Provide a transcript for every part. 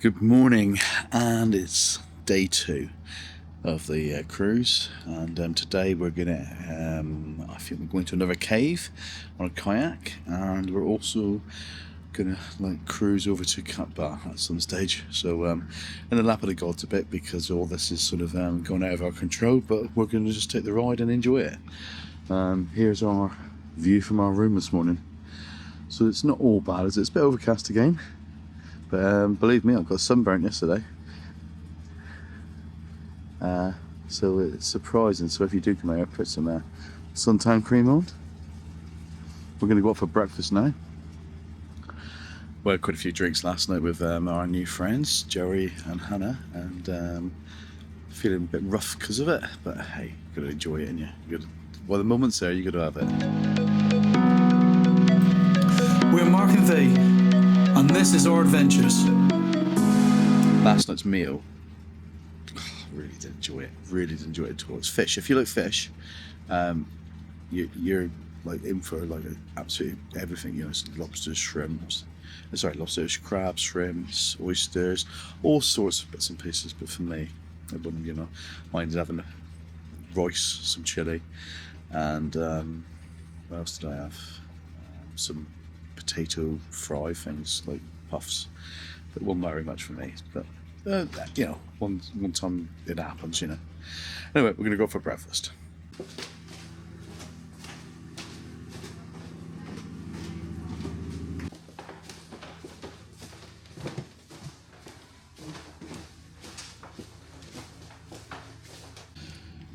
Good morning, and it's day 2 of the cruise, and today we're gonna I think we're going to another cave on a kayak, and we're also gonna cruise over to Ba at some stage. So in the lap of the gods a bit, because all this is sort of going out of our control, but we're gonna just take the ride and enjoy it. Here's our view from our room this morning. So it's not all bad, is it? It's a bit overcast again. But believe me, I got sunburnt yesterday, so it's surprising. So if you do come out, put some suntan cream on. We're going to go out for breakfast now. We had quite a few drinks last night with our new friends, Joey and Hannah, and feeling a bit rough because of it. But hey, you've got to enjoy it, and well, the moment's there, you've got to have it. We're Mark and V, and this is our adventures. Last night's meal, really did enjoy it. Really did enjoy it at all. It's fish. If you like fish, you're like in for like absolutely everything. You know, it's lobsters, shrimps. Lobsters, crabs, shrimps, oysters, all sorts of bits and pieces. But for me, I wouldn't, mind having rice, some chili, and what else did I have? Some potato fry things like puffs. It wasn't very much for me, but one time it happens, Anyway, we're going to go for breakfast.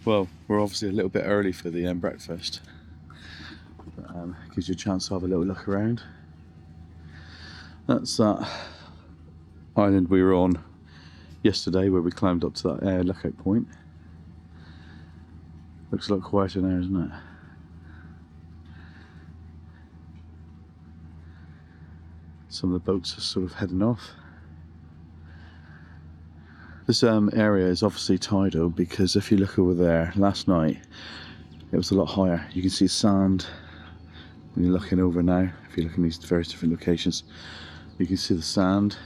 Well, we're obviously a little bit early for the breakfast, but gives you a chance to have a little look around. That's that island we were on yesterday, where we climbed up to that lookout point. Looks a lot quieter now, isn't it? Some of the boats are sort of heading off. This area is obviously tidal, because if you look over there, last night it was a lot higher. You can see sand when you're looking over now. If you look in these various different locations, you can see the sand.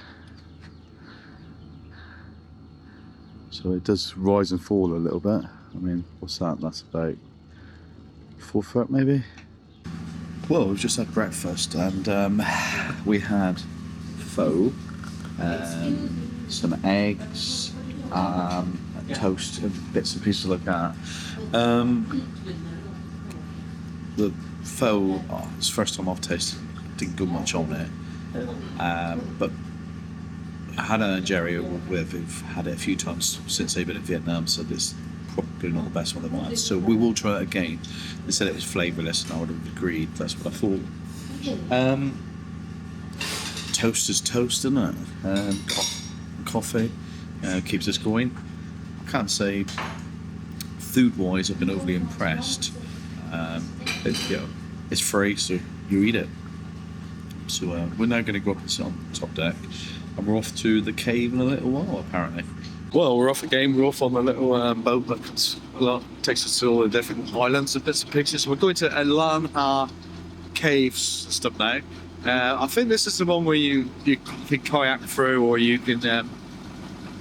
So it does rise and fall a little bit. I mean, what's that? That's about 4 foot maybe. Well, we've just had breakfast, and we had pho, some eggs, toast, and bits and pieces like that. The pho, it's the first time I've tasted. Didn't go much on it, but Hannah and Jerry have had it a few times since they've been in Vietnam, so this is probably not the best one they've had. So we will try it again. They said it was flavourless, and I would have agreed. That's what I thought. Toast is toast, isn't it? Coffee keeps us going. I can't say food-wise I've been overly impressed. It's free, so you eat it. So we're now going to go up and sit on the top deck, and we're off to the cave in a little while, apparently. Well, we're off again. We're off on a little boat that takes us to all the different islands and bits and pieces. We're going to Ngu Lam caves and stuff now. I think this is the one where you can kayak through, or you can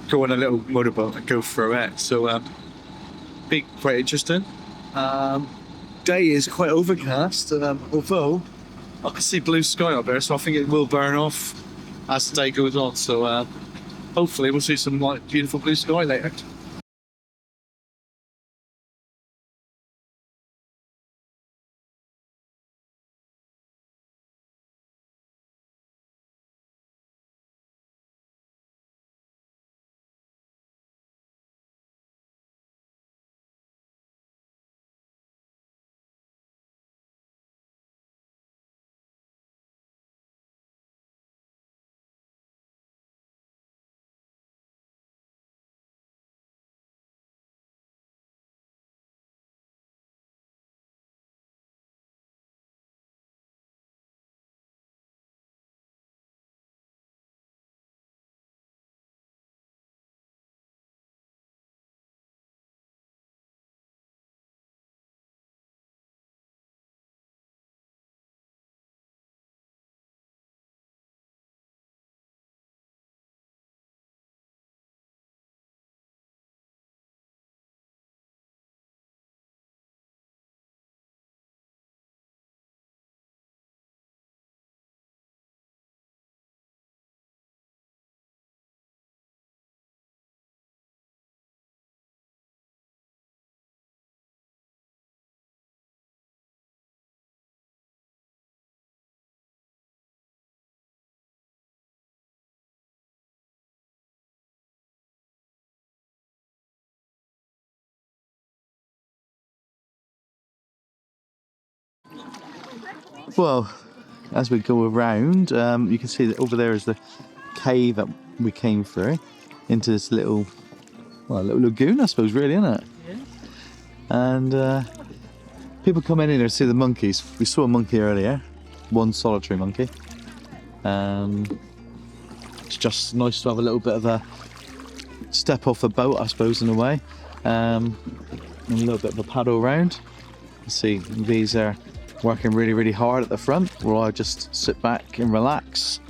go on a little motorboat and go through it. So be quite interesting. Day is quite overcast, although I can see blue sky up there, so I think it will burn off as the day goes on. So hopefully we'll see some beautiful blue sky later. Well, as we go around, you can see that over there is the cave that we came through into this little, well, little lagoon, I suppose, really, isn't it? Yeah. And people come in here to see the monkeys. We saw a monkey earlier, one solitary monkey. It's just nice to have a little bit of a step off the boat, I suppose, in a way. And a little bit of a paddle around. You see, these are working really, really hard at the front, where I just sit back and relax.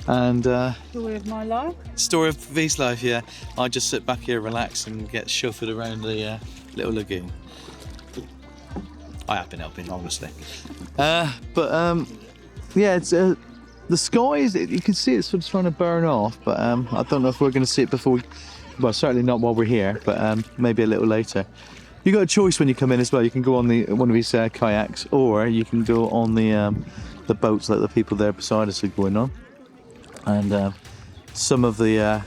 And Story of my life. story of V's life, yeah. I just sit back here, relax, and get chauffeured around the little lagoon. I have been helping, honestly. Yeah, it's the skies. You can see it's sort of trying to burn off, but I don't know if we're going to see it before. Well, certainly not while we're here, but maybe a little later. You got a choice when you come in as well. You can go on one of these kayaks, or you can go on the boats that the people there beside us are going on. And some of the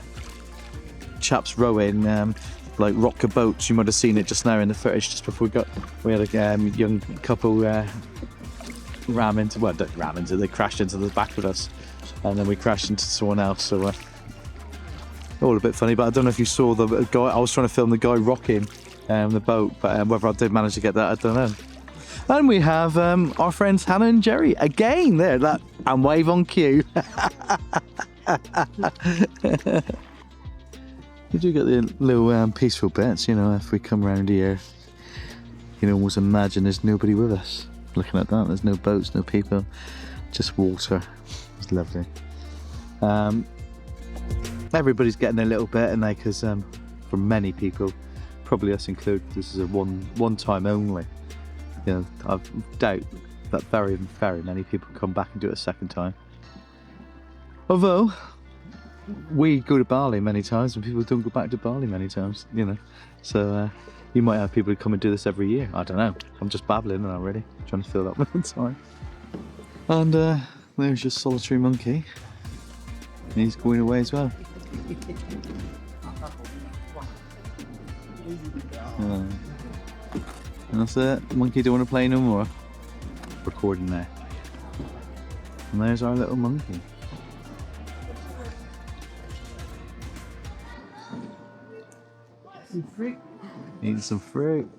chaps rowing like rocker boats. You might have seen it just now in the footage just before we had a young couple they crashed into the back of us, and then we crashed into someone else. So all a bit funny, but I don't know if you saw the guy. I was trying to film the guy rocking the boat, but whether I did manage to get that, I don't know. And we have our friends Hannah and Jerry again there, and wave on cue. You do get the little peaceful bits, you know. If we come around here, you can almost imagine there's nobody with us. Looking at that, there's no boats, no people, just water. It's lovely. Everybody's getting a little bit, and because for many people, probably us included, this is a one time only. You know, I doubt that very, very many people come back and do it a second time. Although we go to Bali many times, and people don't go back to Bali many times, you know. So you might have people who come and do this every year. I don't know. I'm just babbling already, trying to fill up with the time. And there's your solitary monkey. He's going away as well. And that's it. Monkey don't want to play no more. Recording there. And there's our little monkey. Some fruit. Eating some fruit.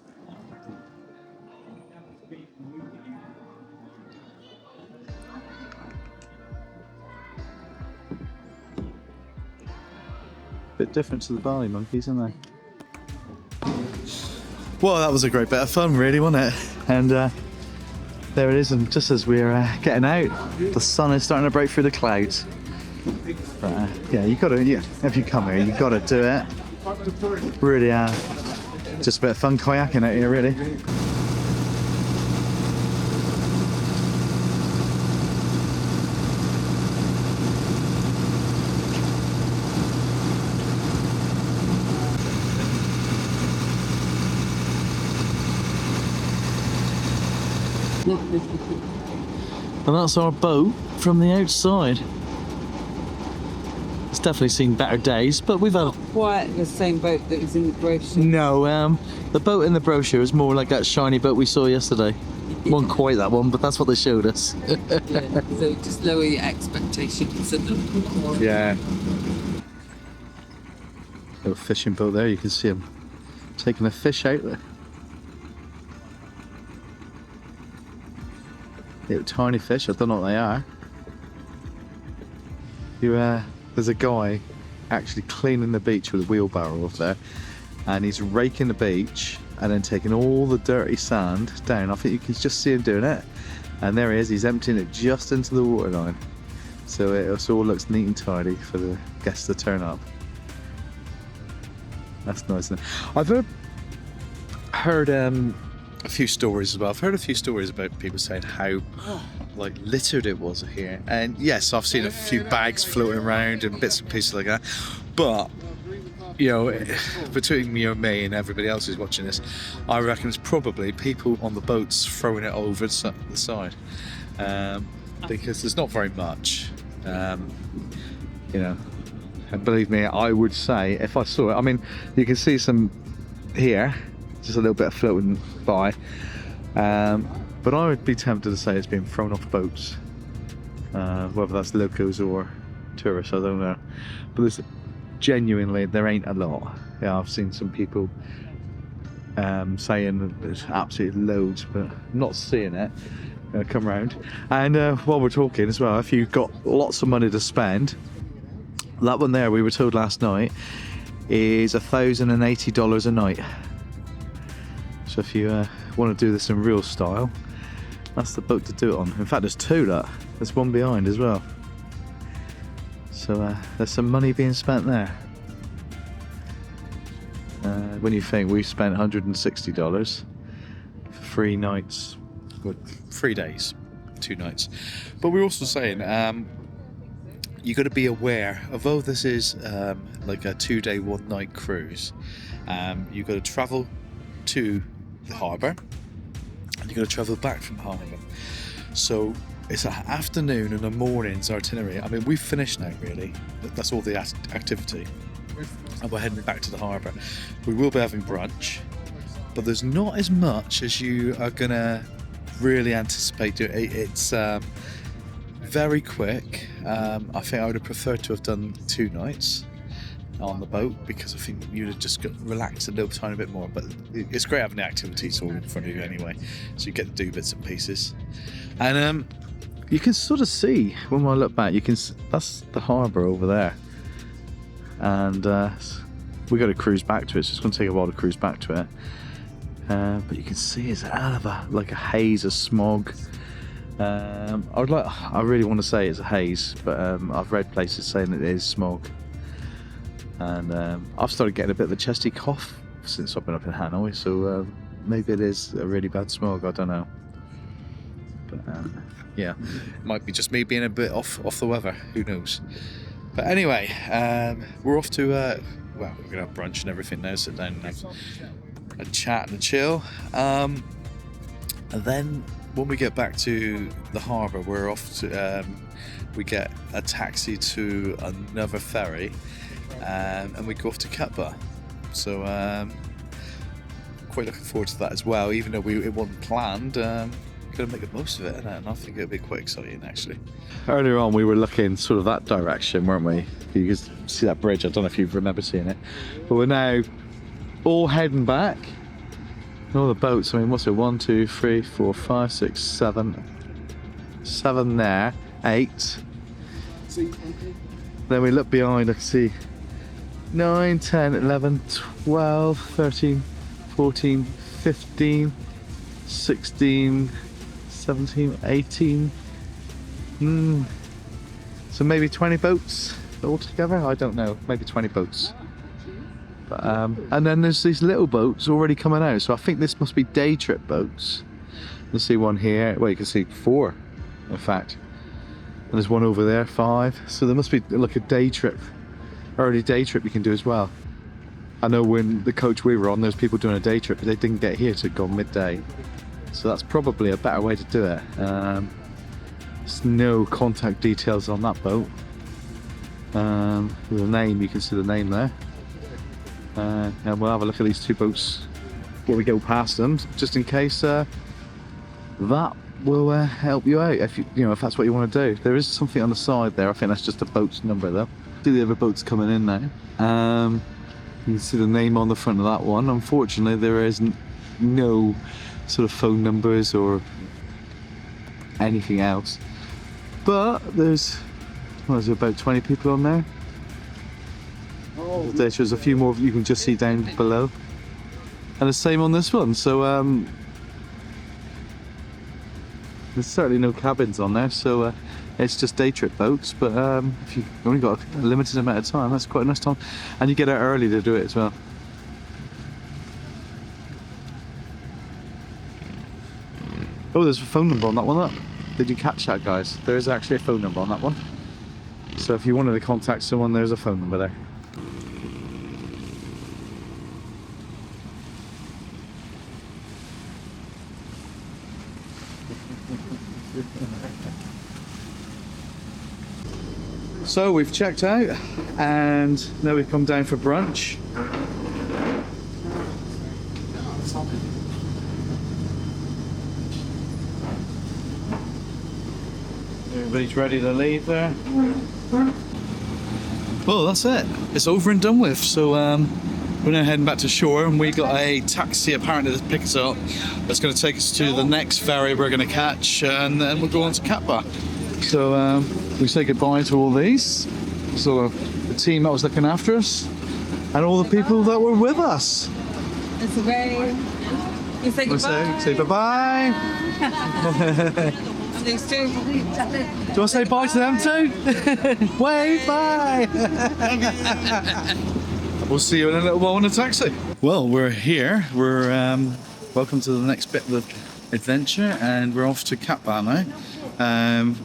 Bit different to the Bali monkeys, isn't they? Well, that was a great bit of fun, really, wasn't it? And there it is, and just as we're getting out, the sun is starting to break through the clouds. But, yeah, you gotta, if you come here, you gotta do it. Really, just a bit of fun kayaking out here, really. And that's our boat from the outside. It's definitely seen better days, but we've had... Quite the same boat that was in the brochure. No, the boat in the brochure is more like that shiny boat we saw yesterday. Wasn't quite that one, but that's what they showed us. Yeah, so just lower your expectations of them. Yeah. Little fishing boat there, you can see them taking a fish out there. Little tiny fish, I don't know what they are. There's a guy actually cleaning the beach with a wheelbarrow up there, and he's raking the beach and then taking all the dirty sand down. I think you can just see him doing it. And there he is, he's emptying it just into the waterline. So it all looks neat and tidy for the guests to turn up. That's nice, isn't it? I've heard a few stories as well. I've heard a few stories about people saying how like littered it was here, and yes, I've seen a few bags floating around and bits and pieces like that. But you know, between you and me and everybody else who's watching this, I reckon it's probably people on the boats throwing it over the side, because there's not very much. You know, and believe me, I would say if I saw it, I mean, you can see some here. Just a little bit of floating by. But I would be tempted to say it's being thrown off boats, whether that's locals or tourists, I don't know. But there's genuinely, there ain't a lot. Yeah, I've seen some people saying that there's absolutely loads, but I'm not seeing it. Come round. And while we're talking as well, if you've got lots of money to spend, that one there we were told last night is $1,080 a night. So if you want to do this in real style, that's the boat to do it on. In fact, there's two. There's one behind as well. So there's some money being spent there. When you think we've spent $160 for 3 nights. Well, 3 days, 2 nights. But we're also saying you got to be aware, although this is like a 2-day 1-night cruise, you got to travel to the harbour and you got to travel back from the harbour. So it's an afternoon and a morning's itinerary. I mean, we've finished now, really. That's all the activity, and we're heading back to the harbour. We will be having brunch, but there's not as much as you are gonna really anticipate doing. It's very quick. I think I would have preferred to have done 2 nights on the boat, because I think you'd have just got relaxed a little tiny bit more. But it's great having the activities all in front of you anyway, so you get to do bits and pieces. And you can sort of see, when I look back, you can that's the harbour over there, and we got to cruise back to it, so it's going to take a while to cruise back to it. But you can see it's a hell of a haze, a smog. I really want to say it's a haze, but I've read places saying it is smog. And I've started getting a bit of a chesty cough since I've been up in Hanoi, so maybe it is a really bad smog, I don't know. But yeah, might be just me being a bit off the weather, who knows. But anyway, we're off to well, we're gonna have brunch and everything now, sit down and chat and chill, and then when we get back to the harbour, we're off to we get a taxi to another ferry, and we go off to Katba. So quite looking forward to that as well, even though it wasn't planned. Going to make the most of it, and I think it'll be quite exciting actually. Earlier on we were looking sort of that direction, weren't we? You can see that bridge, I don't know if you remember seeing it, but we're now all heading back. All the boats, I mean, what's it, 1, 2, 3, 4, 5, 6, 7 there, 8. Then we look behind, I can see 9, 10, 11, 12, 13, 14, 15, 16, 17, 18. So maybe 20 boats altogether, I don't know, maybe 20 boats. But, and then there's these little boats already coming out, so I think this must be day trip boats. You see one here, well, you can see 4 in fact, and there's one over there, 5, so there must be like a day trip, early day trip you can do as well. I know when the coach we were on, there's people doing a day trip, but they didn't get here to go midday, so that's probably a better way to do it. There's no contact details on that boat. With a name, you can see the name there. And we'll have a look at these 2 boats when we go past them, just in case that will help you out if if that's what you want to do. There is something on the side there, I think that's just a boat's number though. See the other boats coming in now. You can see the name on the front of that one. Unfortunately there is no sort of phone numbers or anything else, but there's about 20 people on there. There's a few more you can just see down below, and the same on this one. So there's certainly no cabins on there, so it's just day trip boats. But if you've only got a limited amount of time, that's quite a nice time, and you get out early to do it as well. Oh, there's a phone number on that one. Look. Did you catch that, guys? There is actually a phone number on that one, so if you wanted to contact someone, there's a phone number there. So we've checked out, and now we've come down for brunch. Everybody's ready to leave there. Well, that's it. It's over and done with. So we're now heading back to shore, and we got a taxi apparently to pick us up. That's going to take us to the next ferry we're going to catch, and then we'll go on to Kappa. So we say goodbye to all these. So the team that was looking after us, and all the people that were with us. It's a very... You say We'll goodbye. say bye-bye. These two. Do you want to say bye to them too? Wave, bye. We'll see you in a little while in a taxi. Well, we're here. We're welcome to the next bit of the adventure, and we're off to Kappa now.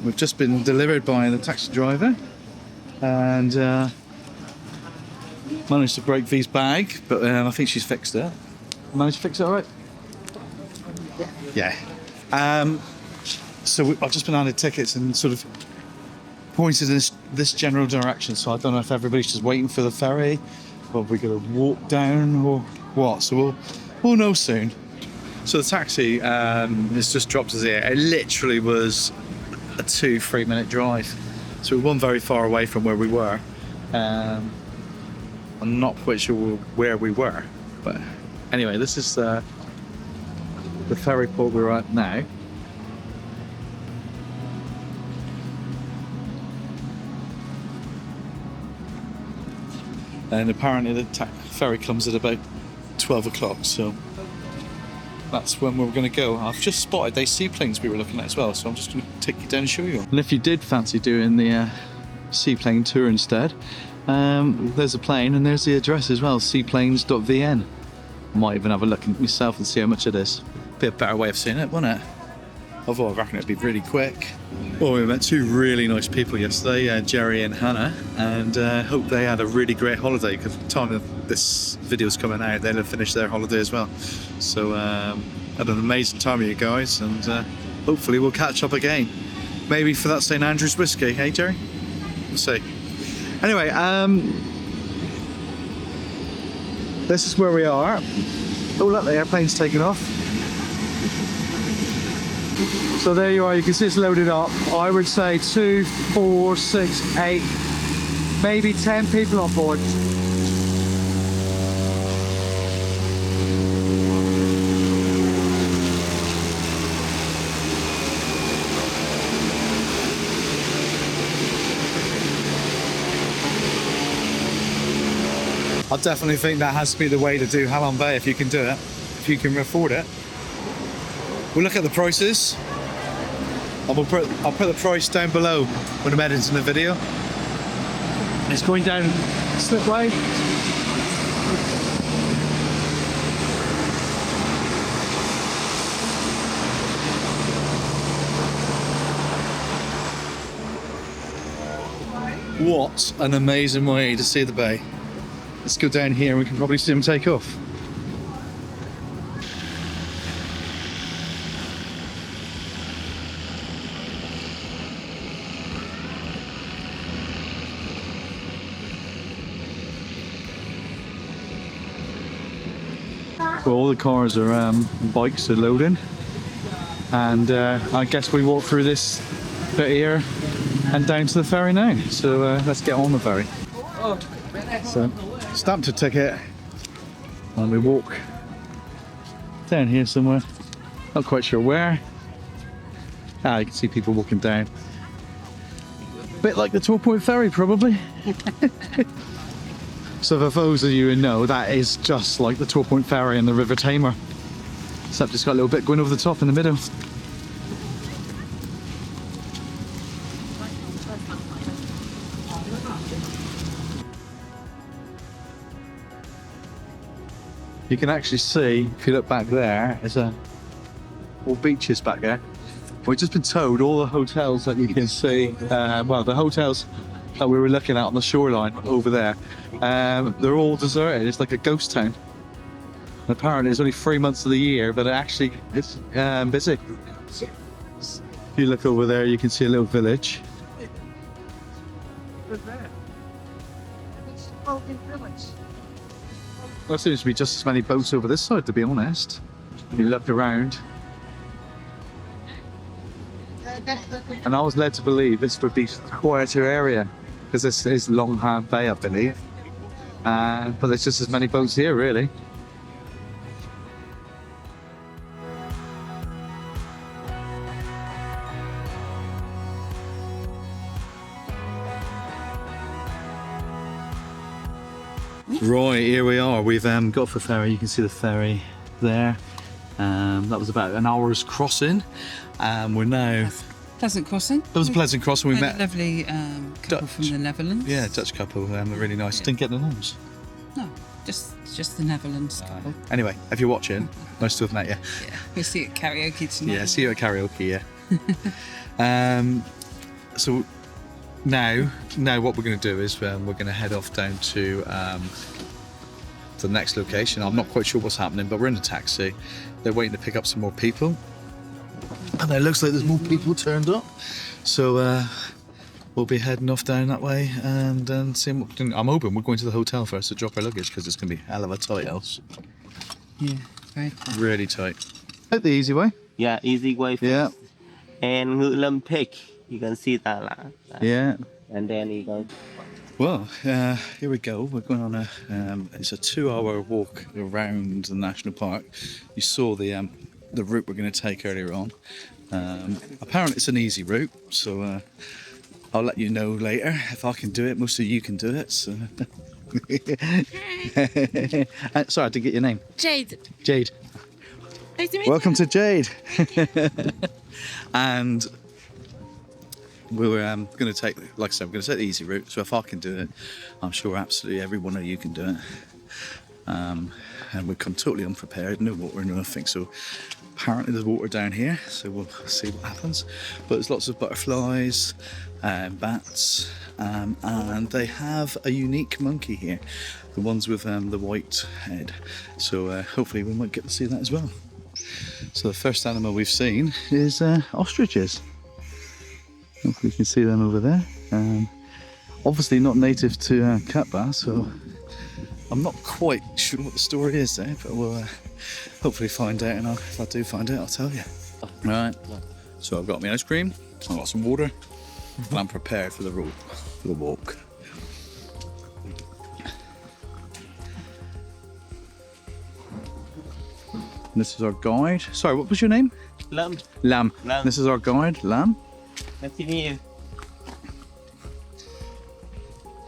We've just been delivered by the taxi driver, and managed to break V's bag, but I think she's fixed it. Managed to fix it all right? Yeah. So I've just been handed tickets and sort of pointed in this general direction. So I don't know if everybody's just waiting for the ferry, or if we're going to walk down, or what. So we'll know soon. So the taxi has just dropped us here. It literally was a 2-3 minute drive. So we weren't very far away from where we were. I'm not quite sure where we were, but anyway, this is the ferry port we're at now. And apparently the ferry comes at about 12 o'clock, so that's when we're going to go. I've just spotted those seaplanes we were looking at as well, so I'm just going to take you down and show you. And if you did fancy doing the seaplane tour instead, there's a plane and there's the address as well, seaplanes.vn. Might even have a look at myself and see how much it is. Be a better way of seeing it, wouldn't it? Although I reckon it'd be really quick. Well, we met two really nice people yesterday, Jerry and Hannah, and hope they had a really great holiday, because by the time this video's coming out, they'll have finished their holiday as well. So had an amazing time with you guys, and hopefully we'll catch up again. Maybe for that St Andrew's whiskey, hey Jerry? We'll see. Anyway, this is where we are. Oh look, the airplane's taking off. So there you are, you can see it's loaded up. I would say 2, 4, 6, 8, maybe 10 people on board. I definitely think that has to be the way to do Halong Bay if you can do it, if you can afford it. We'll look at the prices. I'll put the price down below when I'm editing the video. It's going down slipway. What an amazing way to see the bay. Let's go down here and we can probably see them take off. Well, all the cars are bikes are loading, and I guess we walk through this bit here and down to the ferry now. So let's get on the ferry. So stamped a ticket and we walk down here somewhere. Not quite sure where. You can see people walking down. A bit like the Tor Point ferry, probably. So for those of you who know, that is just like the Tor Point ferry and the River Tamar, except it's got a little bit going over the top in the middle. You can actually see, if you look back there, there's all beaches back there. We've just been told all the hotels that you can see, well, the hotels that we were looking at on the shoreline over there, they're all deserted. It's like a ghost town. And apparently there's only 3 months of the year, but actually it's busy. If you look over there, you can see a little village. There seems to be just as many boats over this side, to be honest. When you look around. And I was led to believe this would be a quieter area because this is Longhand Bay, I believe. But there's just as many boats here, really. Right, here we are. We've got off the ferry. You can see the ferry there. That was about an hour's crossing. We're now... Pleasant crossing. That was a pleasant crossing. We met a lovely couple from the Netherlands. Yeah, Dutch couple. They're really nice. Didn't get the names. No, just the Netherlands couple. Anyway, if you're watching, nice to have met you. Yeah, we'll see you at karaoke tonight. Yeah, see you at karaoke. Yeah. So now what we're going to do is we're going to head off down to the next location. I'm not quite sure what's happening, but we're in a taxi. They're waiting to pick up some more people, and it looks like there's more people turned up. So we'll be heading off down that way and seeing what. I'm hoping we're going to the hotel first to drop our luggage because it's going to be a hell of a tight house. Yeah, very tight. Really tight. Take the easy way. Yeah, easy way. Yeah. And Ngu Lam Peak, you can see that. Yeah. And then you go. Well, here we go. We're going on it's a 2-hour walk around the national park. You saw the route we're going to take earlier on. Apparently it's an easy route, so I'll let you know later if I can do it. Most of you can do it. So. Sorry, I didn't get your name. Jade. Jade. Nice to meet Welcome you. to Jade. And we're going to take, like I said, we're going to take the easy route. So if I can do it, I'm sure absolutely every one of you can do it. And we come totally unprepared, no water, no nothing. So apparently there's water down here, so we'll see what happens. But there's lots of butterflies, bats, and they have a unique monkey here, the ones with the white head. So hopefully we might get to see that as well. So the first animal we've seen is ostriches. Hopefully you can see them over there. Obviously not native to Katba, so I'm not quite sure what the story is there, but we'll hopefully find out, and if I do find out, I'll tell you. Right, so I've got my ice cream, I've got some water, and I'm prepared for the road, for the walk. And this is our guide. Sorry, what was your name? Lam. Lam. Lam. This is our guide, Lam. Nice to meet you.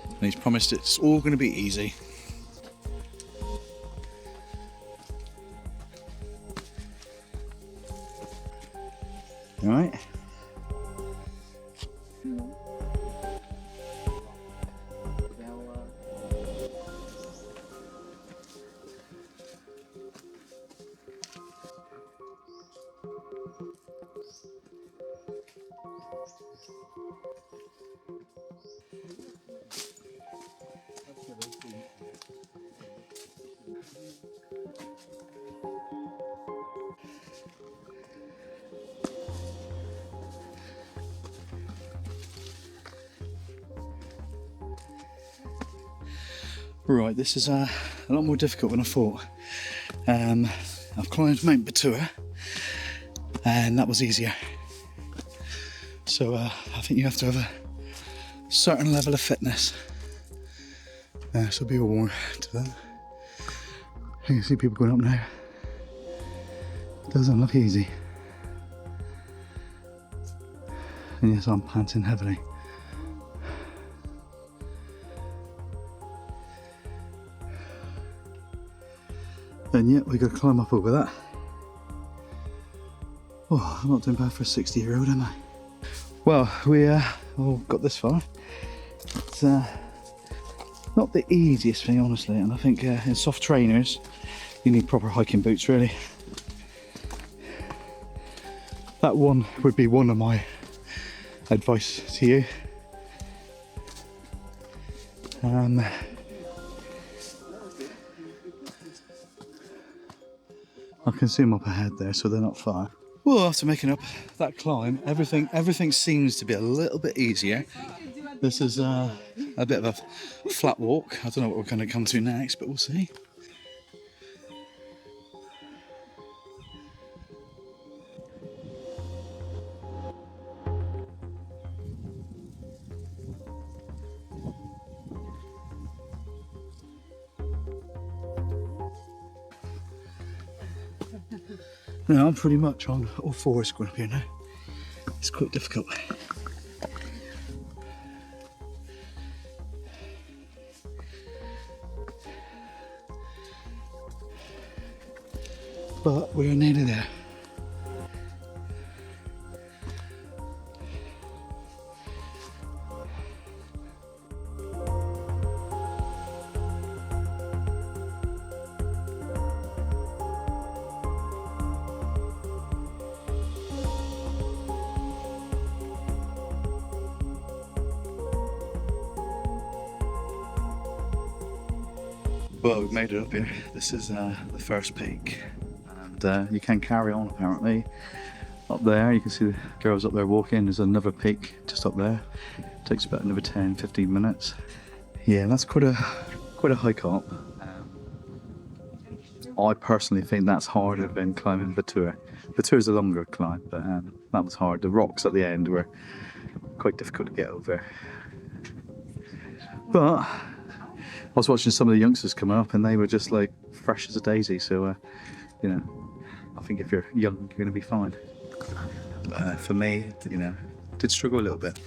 And he's promised it's all going to be easy. All right. Right, this is a lot more difficult than I thought. I've climbed Mount Batua, and that was easier. So I think you have to have a certain level of fitness. So be warned to that. You can see people going up now. It doesn't look easy. And yes, I'm panting heavily. And yet we got to climb up over that. Oh, I'm not doing bad for a 60-year-old, am I? Well, we all got this far. It's not the easiest thing, honestly, and I think in soft trainers you need proper hiking boots, really. That one would be one of my advice to you. I can see them up ahead there, so they're not far. Well, after making up that climb, everything seems to be a little bit easier. This is a bit of a flat walk. I don't know what we're going to come to next, but we'll see. Now I'm pretty much on all fours going up here now. It's quite difficult. But we're nearly there. Well, we've made it up here. This is the first peak, and you can carry on apparently. Up there, you can see the girls up there walking. There's another peak just up there. Takes about another 10-15 minutes. Yeah, that's quite a hike up. I personally think that's harder than climbing Vitur. Vitur is a longer climb, but that was hard. The rocks at the end were quite difficult to get over. But I was watching some of the youngsters come up and they were just like fresh as a daisy, so you know, I think if you're young you're going to be fine. For me, you know, did struggle a little bit.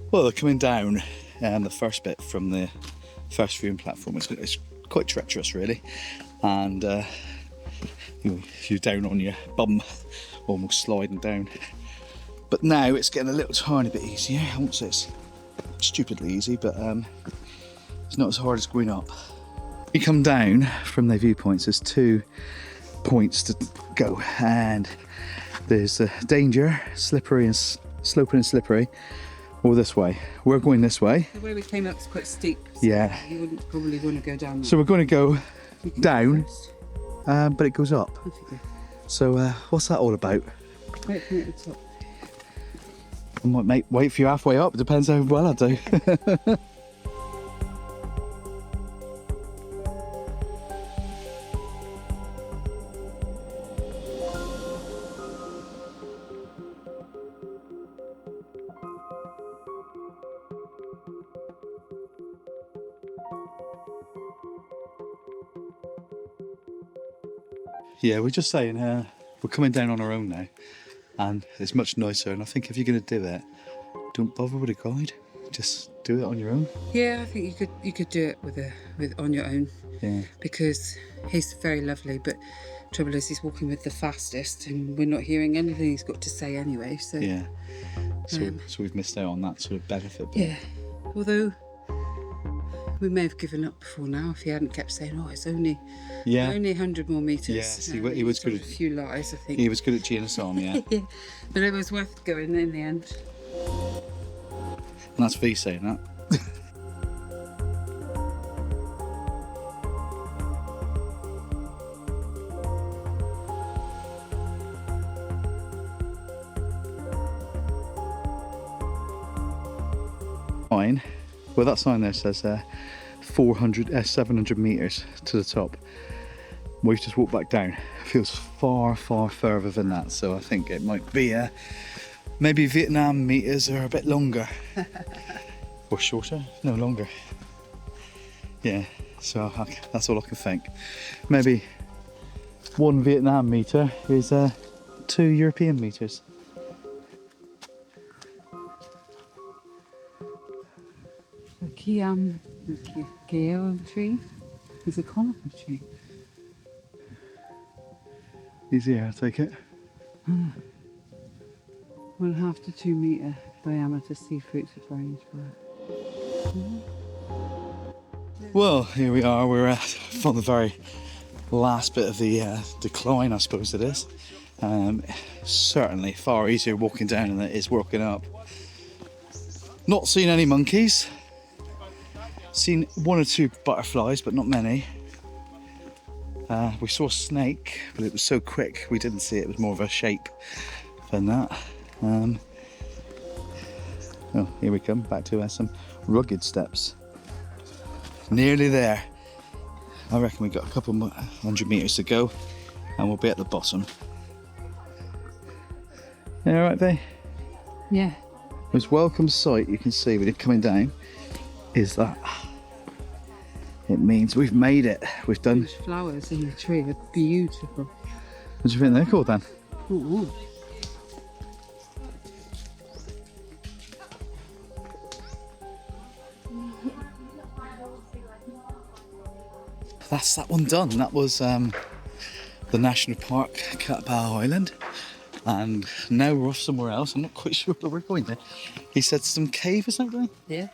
Well, coming down the first bit from the first viewing platform, it's quite treacherous really, and you're down on your bum, almost sliding down. But now it's getting a little tiny bit easier. I won't say it's stupidly easy, but it's not as hard as going up. You come down from the viewpoints, there's 2 points to go, and there's danger, slippery and sloping and slippery, or this way. We're going this way. The way we came up is quite steep. So yeah. You wouldn't probably want to go down. So we're going to go down. But it goes up. So what's that all about? Wait for me at the top. I might wait for you halfway up. It depends how well I do. Yeah, we're just saying we're coming down on our own now, and it's much nicer. And I think if you're going to do it, don't bother with a guide. Just do it on your own. Yeah, I think you could do it with on your own. Yeah. Because he's very lovely, but trouble is he's walking with the fastest, and we're not hearing anything he's got to say anyway. So yeah. So we've missed out on that sort of benefit. But yeah. Although we may have given up before now if he hadn't kept saying, "Oh, it's only 100 more meters." Yes, he was good at a few lies, I think. He was good at cheering us on, yeah. Yeah, but it was worth going in the end. And that's V saying that. Fine. Well, that sign there says 700 meters to the top. We've just walked back down. It feels far further than that, so I think it might be maybe Vietnam meters are a bit longer. Or shorter? No, longer. Yeah, so that's all I can think. Maybe 1 Vietnam meter is 2 European meters. The Kiam tree is a conifer tree. Easier, I take it. 1.5 to 2 meter diameter sea fruits of range. Well, here we are. We're on the very last bit of the decline, I suppose it is. Certainly far easier walking down than it is walking up. Not seen any monkeys. Seen 1 or 2 butterflies, but not many. We saw a snake, but it was so quick we didn't see it. It was more of a shape than that. Oh, here we come, back to some rugged steps. Nearly there. I reckon we've got a couple 100 meters to go and we'll be at the bottom. You alright, Faye? Yeah. most welcome sight you can see when you're coming down is that. It means we've made it. We've done. Those flowers in the tree are beautiful. What do you think they're called then? Ooh. That's that one done. That was the National Park, Cat Bow Island. And now we're off somewhere else. I'm not quite sure where we're going there. He said some cave or something? Yeah.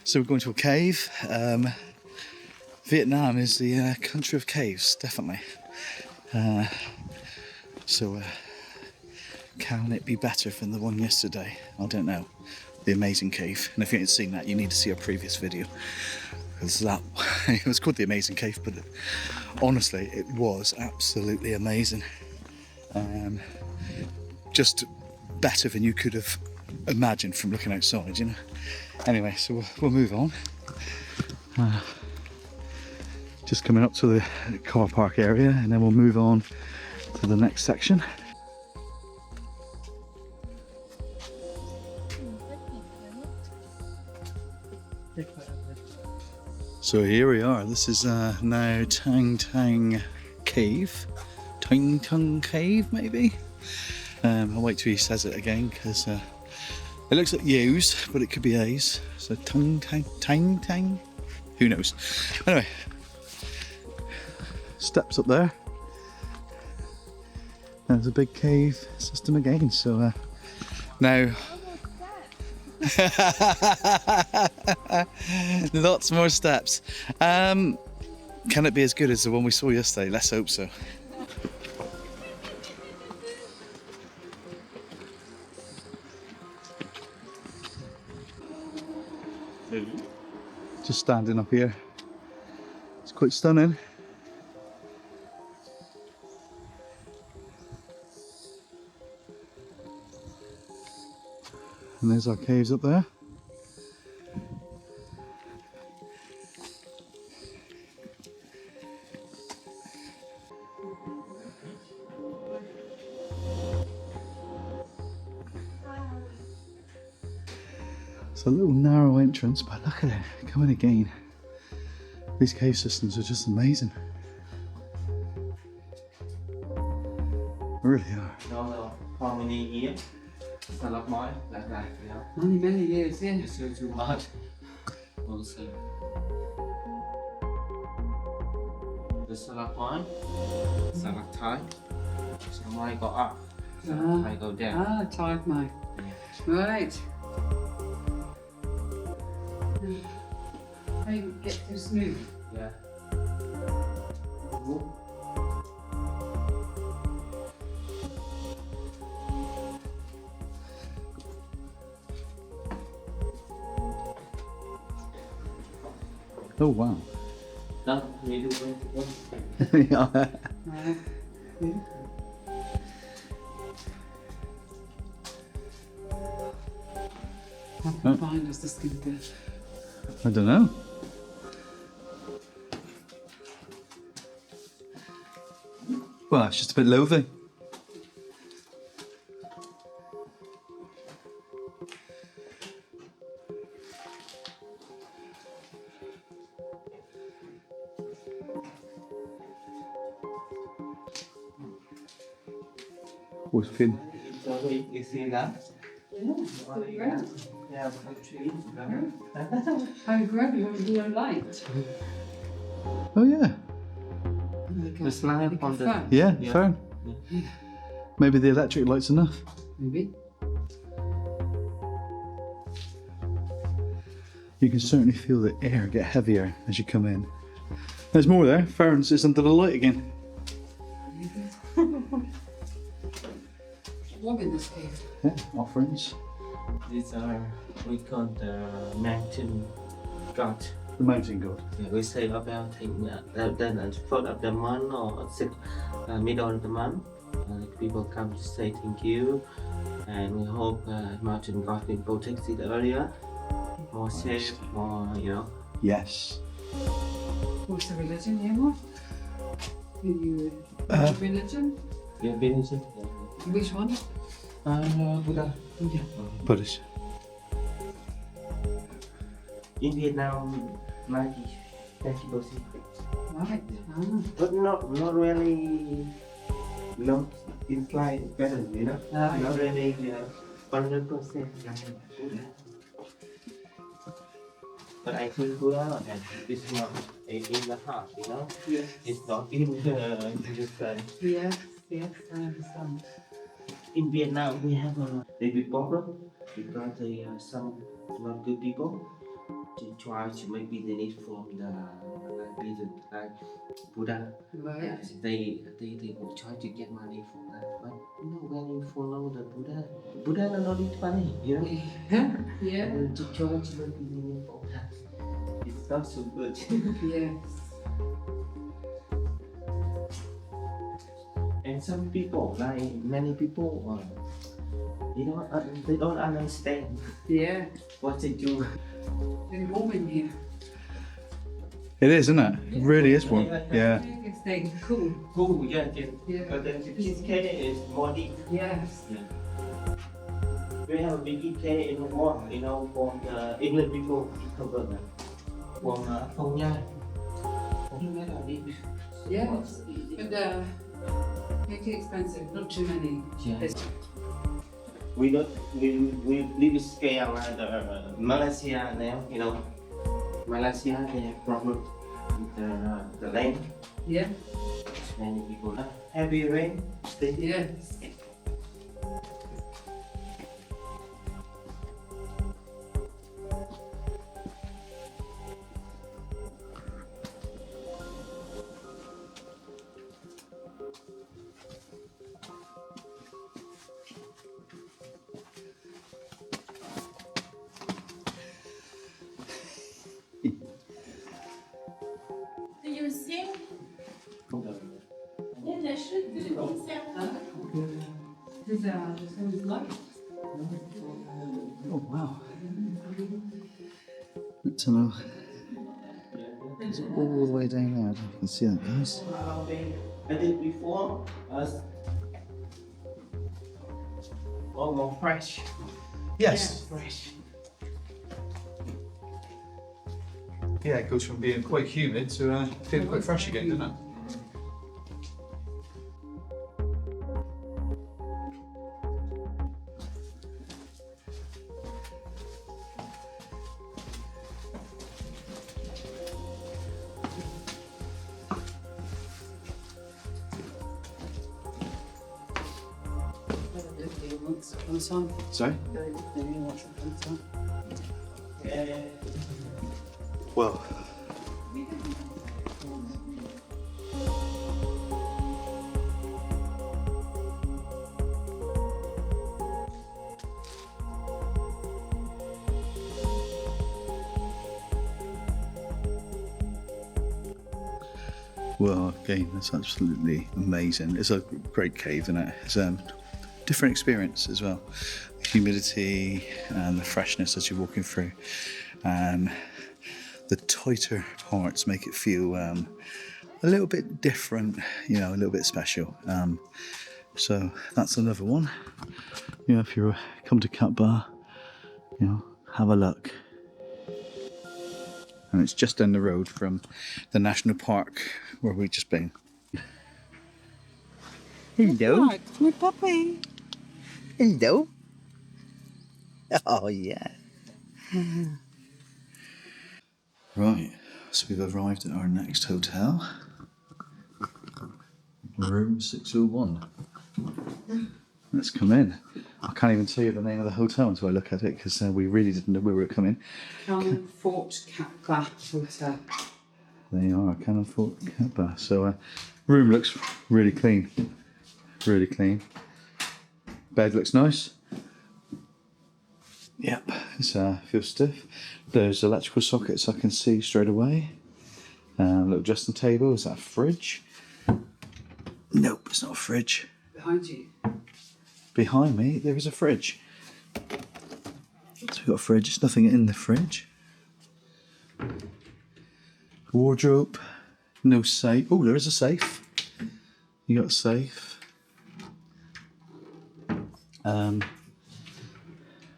So we're going to a cave. Vietnam is the country of caves, definitely. So can it be better than the one yesterday? I don't know. The Amazing Cave. And if you haven't seen that, you need to see our previous video. Because that, it was called The Amazing Cave, but honestly, it was absolutely amazing. Just better than you could have imagined from looking outside, you know. Anyway, so we'll move on. Just coming up to the car park area, and then we'll move on to the next section. So here we are. This is now Tang Tang Cave. Tang Tang Cave, maybe? I'll wait till he says it again, because it looks like U's, but it could be A's. So Tang Tang, Tang Tang? Who knows? Anyway. Steps up there. There's a big cave system again, so now lots more steps. Can it be as good as the one we saw yesterday? Let's hope so. Just standing up here. It's quite stunning. And there's our caves up there. It's a little narrow entrance, but look at it, coming again. These cave systems are just amazing. They really are. How many years? A lot more, like that, yeah. Many years, yeah. It's too much. We'll see. The salad point, salad tie. Somebody go up, I go down. Tied mine. Right. How you get too smooth? Yeah. Oh wow. Đó, we do it. Yeah. Right. Yeah. How confined is this going to be? I don't know. Well, it's just a bit loathy. Was thin. So you see that? Yeah, Yeah, tree. how you grab you have blue light. Oh yeah. The slide on the. Yeah, Yeah. fair. Maybe the electric light's enough. Maybe. You can certainly feel the air get heavier as you come in. There's more there. Ferns is under the light again. Walk in this cave. Yeah, offerings. These are, we call the mountain god. The mountain god. Yeah, we say about thing then at foot of the month or middle of the month. People come to say thank you, and we hope mountain god will protect the area more safe, more Yes. What's the religion here, what? You religion? Yeah, religion. Which one? Buddha. Yeah. Buddhist. In Vietnam, 90%. Right. But not really. No, it's like better, you know. Not really 100%. But I think Buddha and it's not in the heart, you know. Yes. It's not in the sun. Yes, I understand. In Vietnam, we have a big problem because there are some not good people. They try to make business from the like Buddha. Right. And they will try to get money from that. But when you follow the Buddha is not it funny, you know. Yeah. And to try to make business from that, it's not so good. Yes. And some people, like many people, they don't understand Yeah. what they do. It's warm in here. It is, isn't it? It really is warm. Yeah. It's staying cool. Cool, yeah. Yeah. But the PK is more deep. Yes. Yeah. We have a big PK in the wall, from the English people covered from Phong Nha. Phong Nha are deep. Yes. But make it expensive, not too many. Yeah. We live scale like Malaysia now, Malaysia they have problem with the land. Yeah. Many people heavy rain. Yes. Do you sing? Yeah, there should be some. This one's light. Oh, wow. Let's know. It's all the way down there. You can see that, guys. I did before almost fresh. Yes. Fresh. Yeah, it goes from being quite humid to feeling quite fresh again, doesn't it? On the sun. Sorry? Maybe watch it on the sun. Well. Well, again, that's absolutely amazing. It's a great cave, isn't it? It's a different experience as well. The humidity and the freshness as you're walking through. The tighter parts make it feel a little bit different, a little bit special. So that's another one. If you come to Cat Bar, have a look. And it's just down the road from the national park where we've just been. Hello. My puppy. Hello. Oh, yeah. Right, so we've arrived at our next hotel. Room 601. Let's come in. I can't even tell you the name of the hotel until I look at it because we really didn't know where we were coming. Cannon Fort Cat Bar Hotel. They are, Cannon Fort Cat Bar. So room looks really clean. Really clean. Bed looks nice. Yep, it feels stiff. There's electrical sockets I can see straight away. Little dressing table. Is that a fridge? Nope, it's not a fridge. Behind you. Behind me, there is a fridge. So we've got a fridge. There's nothing in the fridge. Wardrobe. No safe. Oh, there is a safe. You got a safe.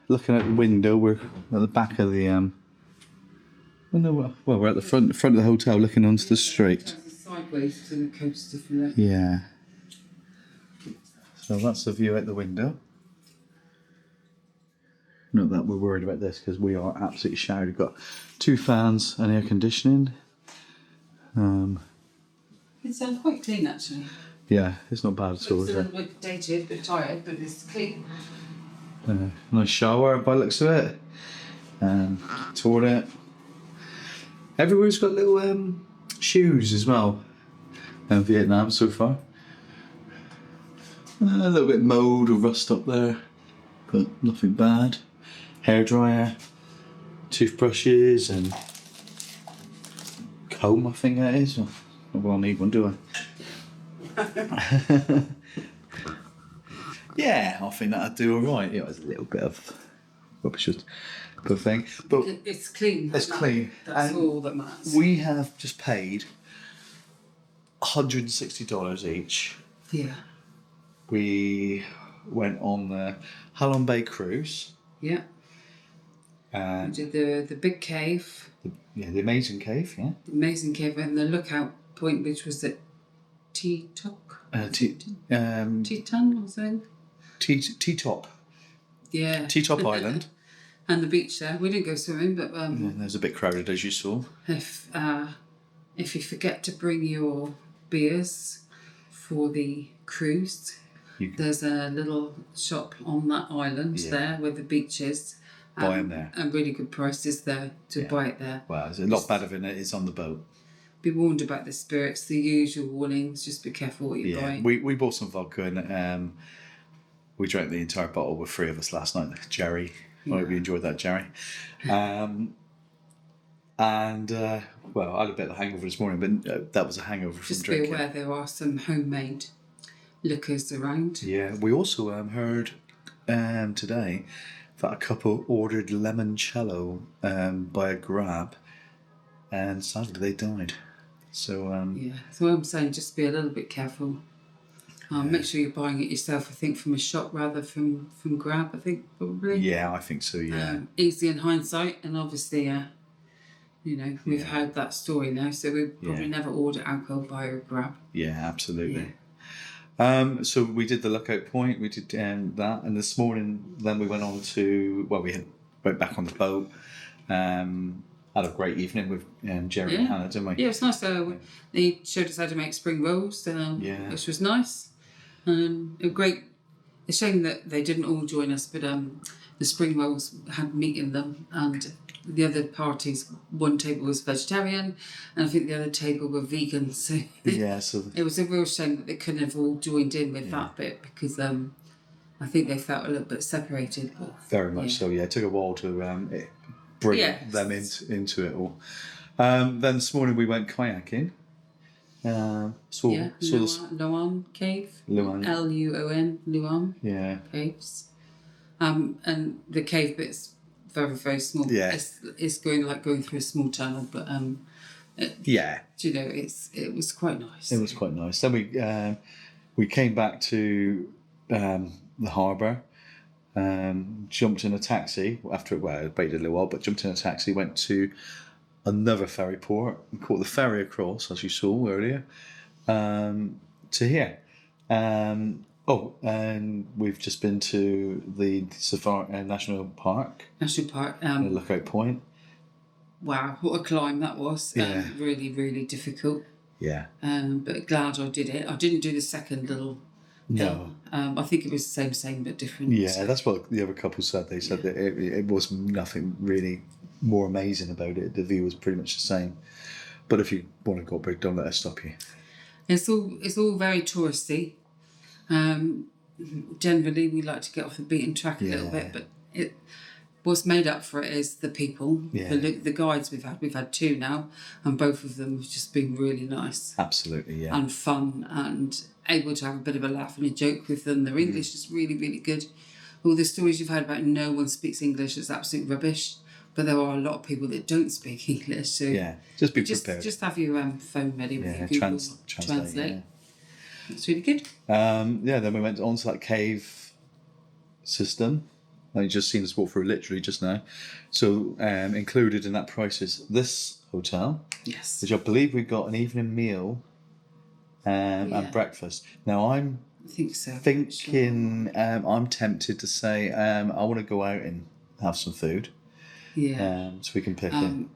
Looking at the window, we're at the back of the Oh, no, well, we're at the front of the hotel looking onto the street. Sideways to the coast, if you like. Yeah. So that's the view out the window. Not that we're worried about this because we are absolutely showered. We've got 2 fans and air conditioning. It's quite clean, actually. Yeah, it's not bad at all, It's is a it? little bit dated, a bit tired, but it's clean. Nice shower by the looks of it. Toilet. Everywhere's got little shoes as well. In Vietnam so far. A little bit mould or rust up there, but nothing bad. Hairdryer, toothbrushes and comb, I think that is. Well, I'll need one, do I? Yeah, I think that'd do alright. It was a little bit of rubbish, but thing. But It's clean. it's clean. That's And all that matters. we have just paid $160 each. Yeah. We went on the Halong Bay cruise. Yeah. We And did the big cave, the amazing cave, yeah. the amazing cave, and the lookout point, which was at Teton or something. T-Top. Yeah. T-Top Island. And the beach there. We didn't go swimming, but And there's a bit crowded, as you saw. if you forget to bring your beers for the cruise, there's a little shop on that island there where the beach is. Buy 'em there. And really good prices there to buy it there. Well, there's a lot better than it is on the boat. Be warned about the spirits, the usual warnings, just be careful what you buy. We bought some vodka and we drank the entire bottle with 3 of us last night. Jerry, I hope you enjoyed that, Jerry. Well, I had a bit of a hangover this morning, but that was a hangover from Just drinking. be aware there are some homemade liquors around. Yeah, we also heard today that a couple ordered limoncello by a Grab, and sadly they died. So So I'm saying just be a little bit careful. Make sure you're buying it yourself, I think, from a shop rather from Grab, I think, probably. yeah, I think so. Yeah, Easy in hindsight, and obviously, we've heard that story now, so we probably never order alcohol via Grab. yeah, absolutely. So we did the lookout point. We did that, and this morning then we went on to went back on the boat. Had a great evening with Jerry and Hannah, didn't we? Yeah, it's nice. They showed us how to make spring rolls, which was nice. Great. It's a shame that they didn't all join us, but the spring rolls had meat in them, and the other parties, one table was vegetarian, and I think the other table were vegan. So it was a real shame that they couldn't have all joined in with that bit, because I think they felt a little bit separated. But, very much so. Yeah, it took a while to bring them into it all. Then this morning we went kayaking. Luan Cave. Luan. Luon. Luan. Yeah. Caves. And the cave bit's very, very small. Yeah. It's going through a small tunnel, but it was quite nice. It was quite nice. Then we came back to the harbour. Jumped in a taxi after it waited a little while, but jumped in a taxi, went to another ferry port and caught the ferry across, as you saw earlier, to here. And we've just been to the Safari National Park. National Park. The lookout point. Wow, what a climb that was. Yeah. Really, really difficult. Yeah. But glad I did it. I didn't do the second little. No. I think it was the same but different. Yeah, that's what the other couple said. They said that it was nothing really more amazing about it. The view was pretty much the same. But if you want to go big, don't let us stop you. It's all very touristy. Generally, we like to get off the beaten track a little bit, but what's made up for it is the people. Yeah. The guides we've had 2 now, and both of them have just been really nice. Absolutely, yeah. And fun, and able to have a bit of a laugh and a joke with them. Their English is really, really good. All the stories you've heard about no one speaks English is absolute rubbish, but there are a lot of people that don't speak English. So just be prepared. Just have your phone ready with your Google Translate. Yeah. It's really good. Then we went on to that cave system. I just seen us walk through literally just now. So included in that price is this hotel, Yes. which I believe we've got an evening meal and breakfast. Now I think so. thinking, I'm tempted to say I want to go out and have some food. Yeah. So we can pick it.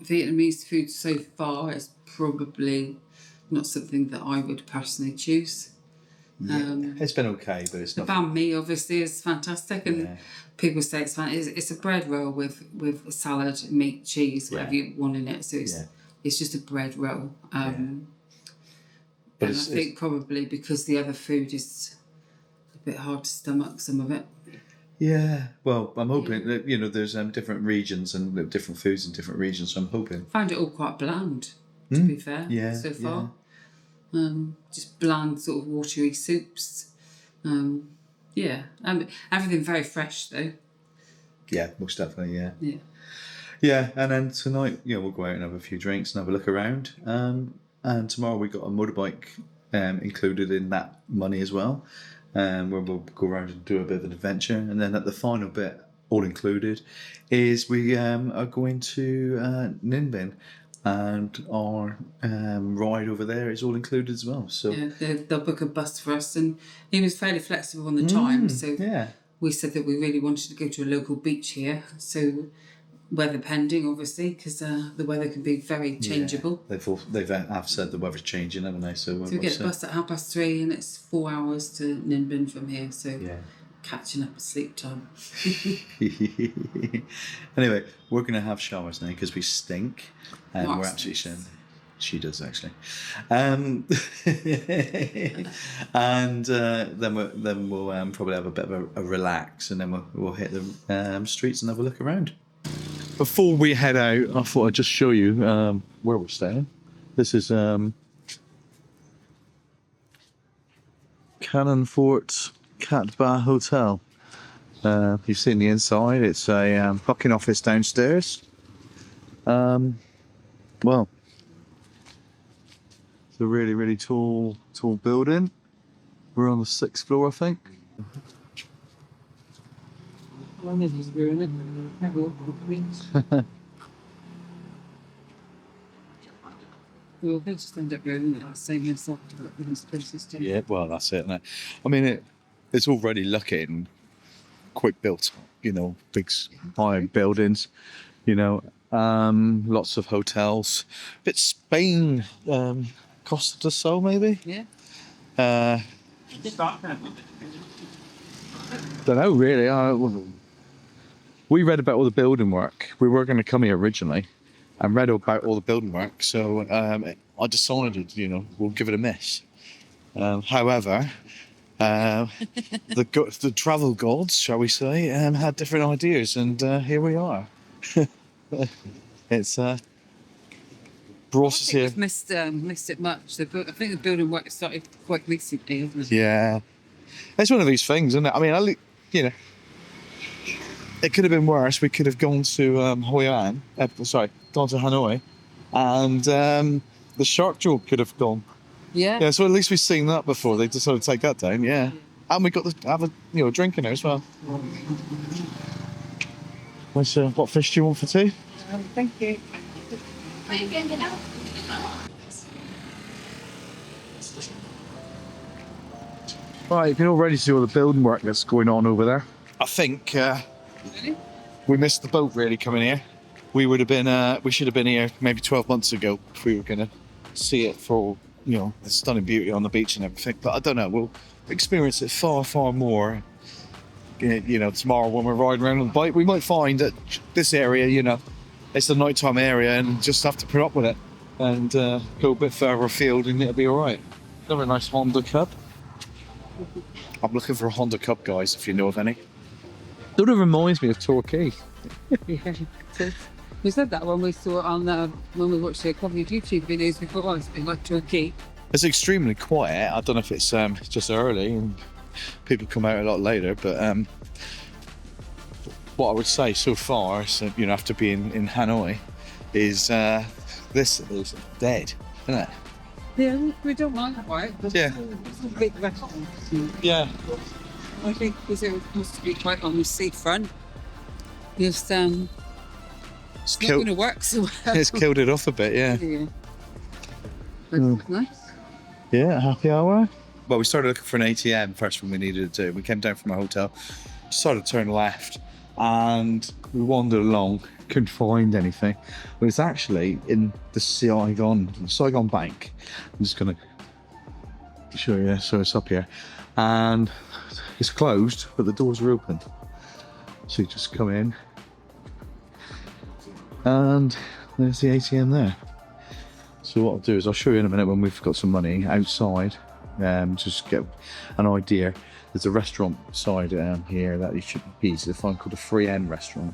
Vietnamese food so far is probably not something that I would personally choose. It's been okay, but it's The not. banh mi obviously is fantastic, and people say it's fun. It's a bread roll with salad, meat, cheese, whatever you want in it. So it's just a bread roll. But I think probably because the other food is a bit hard to stomach, some of it. Yeah, well, I'm hoping that, you know, there's different regions and different foods in different regions, so I'm hoping. Found it all quite bland, to be fair, so far. Just bland sort of watery soups. And everything very fresh though. Yeah, most definitely, yeah. Yeah. Yeah, and then tonight, we'll go out and have a few drinks and have a look around. And tomorrow we got a motorbike included in that money as well. Where we'll go around and do a bit of an adventure. And then at the final bit, all included, is we are going to Ninh, and our ride over there is all included as well. So they'll book a bus for us, and he was fairly flexible on the time. So we said that we really wanted to go to a local beach here. So weather pending, obviously, because the weather can be very changeable. They've said the weather's changing, haven't they? So we get the bus at 3:30, and it's 4 hours to Ninh from here. So catching up with sleep time. Anyway, we're going to have showers now because we stink, and we're actually she does actually, and then we'll probably have a bit of a relax, and then we'll hit the streets and have a look around. Before we head out, I thought I'd just show you where we're staying. This is Cannon Fort Cat Ba Hotel. You've seen the inside. It's a booking office downstairs. Well, it's a really, really tall building. We're on the 6th floor, I think. We'll just end up going the same as places too. Yeah, well, that's it. Isn't it? I mean, it's already looking quite built. Big high buildings. Lots of hotels. Bit Spain, Costa del Sol, maybe. Yeah. Don't know really. We read about all the building work. We were going to come here originally, and read about all the building work. So I decided, we'll give it a miss. However, the travel gods, shall we say, had different ideas, and here we are. It's brought us here. We've missed it much. I think the building work started quite recently, hasn't it? Yeah, it's one of these things, isn't it? I mean, it could have been worse. We could have gone to gone to Hanoi, and the shark jaw could have gone. Yeah. Yeah. So at least we've seen that before. They decided to take that down. Yeah. And we got to have a drink in there as well. What fish do you want for tea? Thank you. Right, you can already see all the building work that's going on over there. I think we missed the boat really coming here. We should have been here maybe 12 months ago if we were going to see it for, the stunning beauty on the beach and everything. But I don't know, we'll experience it far, far more, tomorrow when we're riding around on the bike. We might find that this area, it's the nighttime area and just have to put up with it and go a bit further afield and it'll be all right. Another nice Honda Cup. I'm looking for a Honda Cup, guys, if you know of any. Sort of reminds me of Torquay. We said that when we saw it on when we watched a couple of YouTube videos before. It's been like Turkey. It's extremely quiet. I don't know if it's just early and people come out a lot later, but what I would say so far is that, after being in Hanoi, is this is dead, isn't it? Yeah, we don't mind quiet. Yeah. It's a big restaurant. Yeah. I think because it must be quite on the seafront. It's It's not going to work so well. It's killed it off a bit, yeah. Yeah. But nice. Yeah, happy hour. Well, we started looking for an ATM, first thing we needed to do. We came down from our hotel, decided to turn left, and we wandered along, couldn't find anything. But it's actually in the Saigon Bank. I'm just going to show you, so it's up here. And it's closed, but the doors are open. So you just come in, and there's the ATM there. So what I'll do is I'll show you in a minute when we've got some money outside, just get an idea. There's a restaurant side here that you should be easy to find called the Free End restaurant.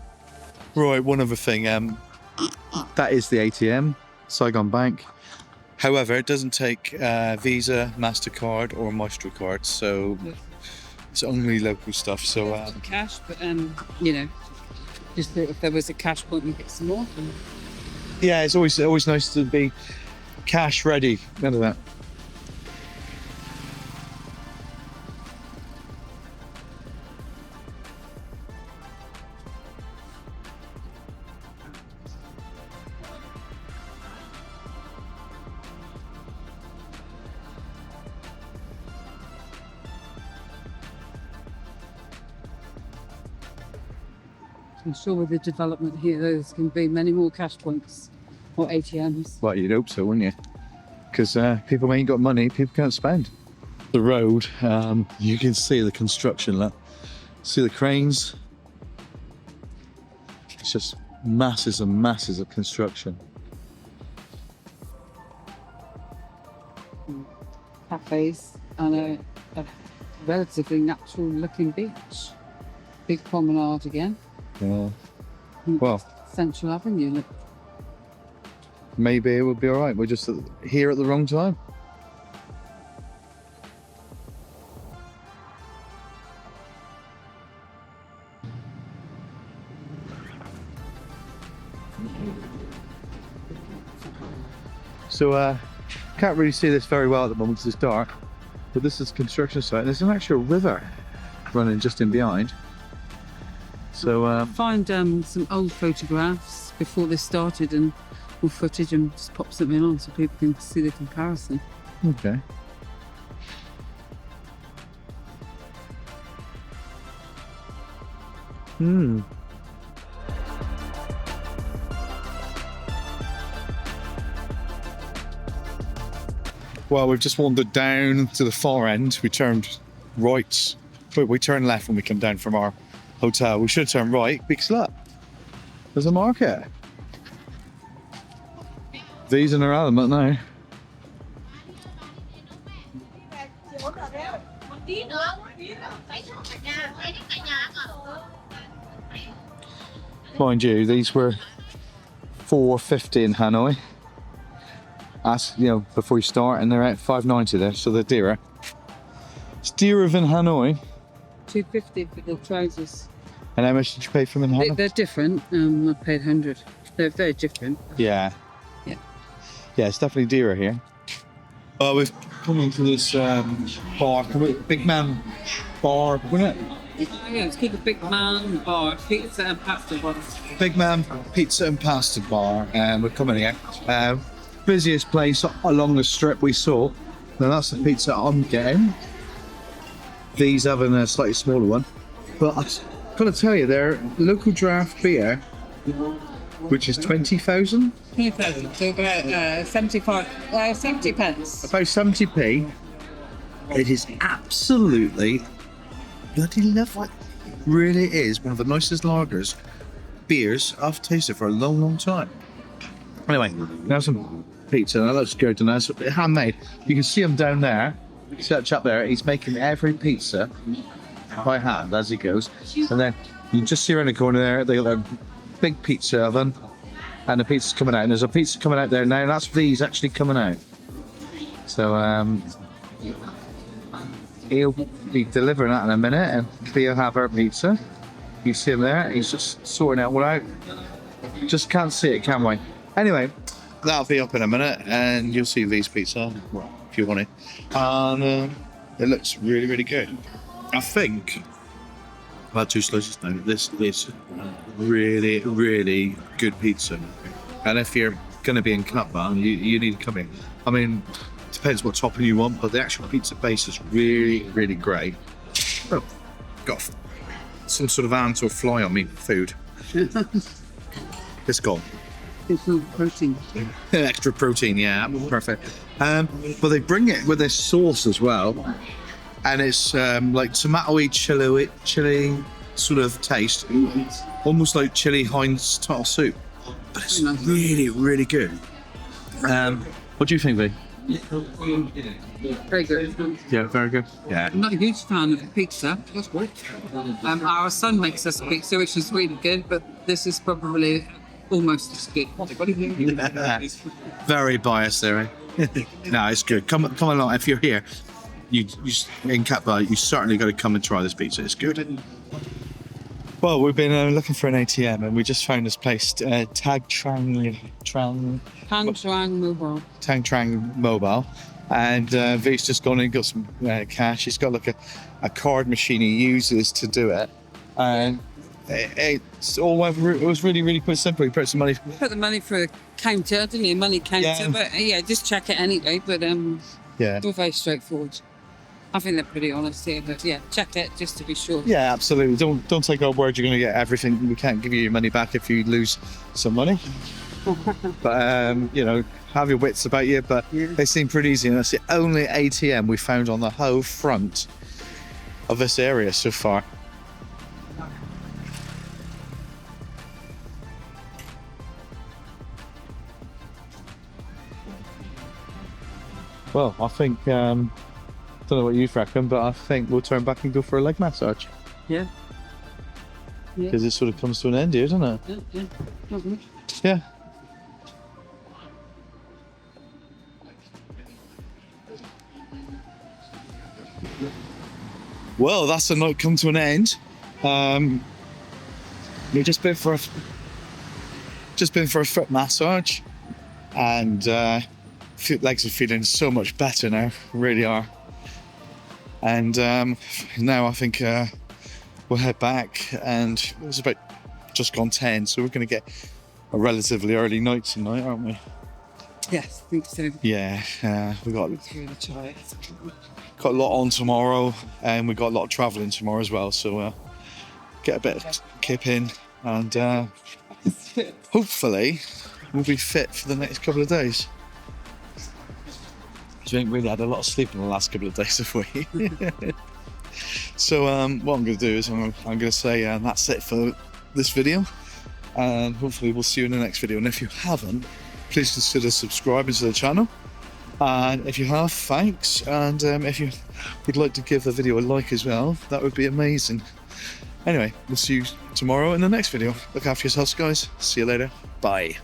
Right, one other thing, that is the ATM, Saigon Bank. However, it doesn't take Visa, MasterCard or Maestro cards, so it's only local stuff. So Cash, but you know, just if there was a cash point, we get some more. yeah, it's always nice to be cash ready. None of that. I'm sure with the development here, there's going to be many more cash points or ATMs. Well, you'd hope so, wouldn't you? Because people ain't got money, people can't spend. The road, you can see the construction, look. See the cranes? It's just masses and masses of construction. Cafes and a relatively natural looking beach. Big promenade again. Yeah. Well, Central Avenue. Look. maybe it would be all right. We're just here at the wrong time. So, can't really see this very well at the moment because it's dark. But this is construction site. There's an actual river running just in behind. So, Find some old photographs before this started and or footage and just pop something on so people can see the comparison. okay. Well, we've just wandered down to the far end. We turned right. We turned left when we come down from our hotel. We should turn right because look, there's a market. These in our element now. Mind you, these were $4.50 in Hanoi. That's, you know, before you start, and they're at $5.90 there, so they're dearer. It's dearer than Hanoi. $2.50 for the trousers. And how much did you pay for them in Hanoi? They're different. I paid 100. They're very different. Yeah. Yeah. Yeah, it's definitely dearer here. Oh, we've come into this bar, Big Man bar, wouldn't it? Yeah, let's keep a big man bar, pizza and pasta bar. Big Man Pizza and Pasta Bar, and we're coming here. Busiest place along the strip we saw. Now that's the pizza I'm getting. These having a slightly smaller one. But I've got to tell you, they're local draft beer, which is 20,000. 20,000, so about 70 pence. About 70p. It is absolutely bloody lovely. Really is one of the nicest lagers, beers I've tasted for a long, long time. Anyway, now some pizza. That looks good, and that's handmade. You can see him down there. Search up there. He's making every pizza by hand as he goes. And then you just see around the corner there, they got a big pizza oven, and the pizza's coming out. And there's a pizza coming out there now, and that's these actually coming out. So he'll be delivering that in a minute, and we'll have our pizza. You see him there. He's just sorting out what out. Just can't see it, can we? Anyway, that'll be up in a minute, and you'll see these pizza, well, if you want it. And it looks really, really good. I think I've had 2 slices now. This is really, really good pizza. And if you're going to be in Cutbar, you need to come in. I mean, depends what topping you want, but the actual pizza base is really, really great. Oh, got some sort of ant or fly on me food. It's gone. It's all protein. Extra protein, yeah, perfect. But they bring it with this sauce as well, and it's like tomatoey chili sort of taste, almost like chili Heinz style soup. But it's really, really good. What do you think, V? Very good. Yeah, very good. Yeah. I'm not a huge fan of pizza. Our son makes us pizza, which is really good, but this is probably almost as good. Very biased there, eh? No, it's good. Come along. If you're here, you in Cutbar, you certainly got to come and try this pizza. It's good. Well, we've been looking for an ATM and we just found this place, Tang Trang Mobile. And V's just gone in and got some cash. He's got like a card machine he uses to do it. And it was really, really quite simple. He put some money. Put the money for a counter, didn't you? Money counter. Yeah. But yeah, just check it anyway. But Yeah. it's all very straightforward. I think they're pretty honest here, but yeah, check it just to be sure. Yeah, absolutely. Don't take our word you're going to get everything. We can't give you your money back if you lose some money. But you know, have your wits about you. But they seem pretty easy, and that's the only ATM we found on the whole front of this area so far. Well, I think don't know what you reckon, but I think we'll turn back and go for a leg massage Yeah. because it sort of comes to an end here, doesn't it? Yeah. Not good. Yeah. Well, that's a night come to an end. We've just been for a foot massage, and legs are feeling so much better now, really are. And now I think we'll head back, and it's about just gone 10, so we're going to get a relatively early night tonight, aren't we? Yes, I think so. Yeah, we got It's really tired. a lot on tomorrow, and we got a lot of travelling tomorrow as well. So get a bit of kip in, and hopefully we'll be fit for the next couple of days. We ain't really had a lot of sleep in the last couple of days, have we? So what I'm going to do is I'm going to say that's it for this video, and hopefully we'll see you in the next video. And if you haven't, please consider subscribing to the channel, and if you have, thanks. And if you would like to give the video a like as well, that would be amazing. Anyway, we'll see you tomorrow in the next video. Look after yourselves, guys. See you later. Bye.